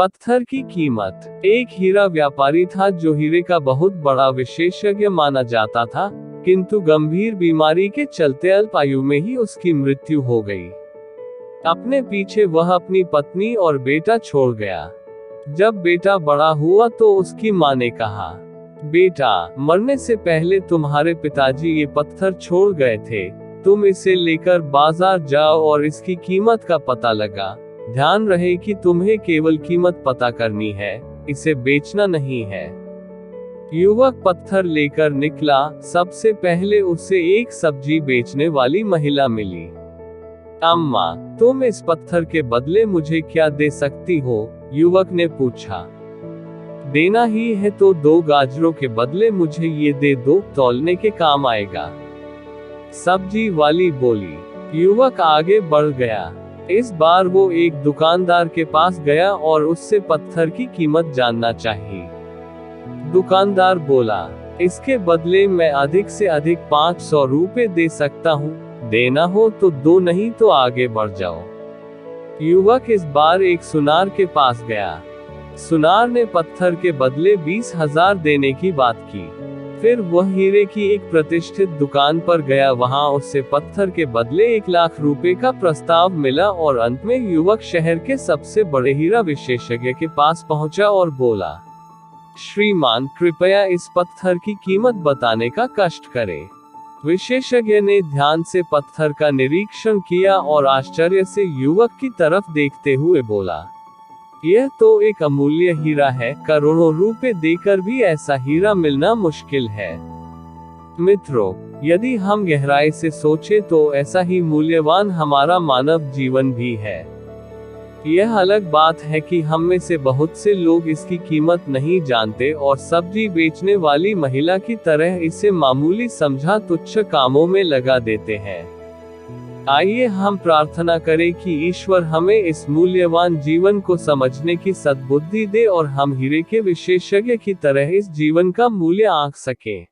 पत्थर की कीमत। एक हीरा व्यापारी था जो हीरे का बहुत बड़ा विशेषज्ञ माना जाता था, किंतु गंभीर बीमारी के चलते अल्प आयु में ही उसकी मृत्यु हो गई। अपने पीछे वह अपनी पत्नी और बेटा छोड़ गया। जब बेटा बड़ा हुआ तो उसकी मां ने कहा, बेटा, मरने से पहले तुम्हारे पिताजी ये पत्थर छोड़ गए थे, तुम इसे लेकर बाजार जाओ और इसकी कीमत का पता लगा। ध्यान रहे कि तुम्हें केवल कीमत पता करनी है, इसे बेचना नहीं है। युवक पत्थर लेकर निकला। सबसे पहले उसे एक सब्जी बेचने वाली महिला मिली। अम्मा, तुम इस पत्थर के बदले मुझे क्या दे सकती हो? युवक ने पूछा। देना ही है तो 2 गाजरों के बदले मुझे ये दे दो, तौलने के काम आएगा। सब्जी वाली बोली। युवक आगे बढ़ गया। इस बार वो एक दुकानदार के पास गया और उससे पत्थर की कीमत जानना चाहिए। दुकानदार बोला, इसके बदले मैं अधिक से अधिक 500 रुपए दे सकता हूँ, देना हो तो दो, नहीं तो आगे बढ़ जाओ। युवक इस बार एक सुनार के पास गया। सुनार ने पत्थर के बदले 20,000 देने की बात की। फिर वह हीरे की एक प्रतिष्ठित दुकान पर गया, वहां उससे पत्थर के बदले 1 लाख रुपए का प्रस्ताव मिला और अंत में युवक शहर के सबसे बड़े हीरा विशेषज्ञ के पास पहुंचा और बोला, श्रीमान, कृपया इस पत्थर की कीमत बताने का कष्ट करें। विशेषज्ञ ने ध्यान से पत्थर का निरीक्षण किया और आश्चर्य से युवक की तरफ देखते हुए बोला, यह तो एक अमूल्य हीरा है, करोड़ों रुपए देकर भी ऐसा हीरा मिलना मुश्किल है। मित्रों, यदि हम गहराई से सोचें तो ऐसा ही मूल्यवान हमारा मानव जीवन भी है। यह अलग बात है कि हम में से बहुत से लोग इसकी कीमत नहीं जानते और सब्जी बेचने वाली महिला की तरह इसे मामूली समझा तुच्छ कामों में लगा देते हैं। आइए हम प्रार्थना करें कि ईश्वर हमें इस मूल्यवान जीवन को समझने की सद्बुद्धि दे और हम हीरे के विशेषज्ञ की तरह इस जीवन का मूल्य आंक सकें।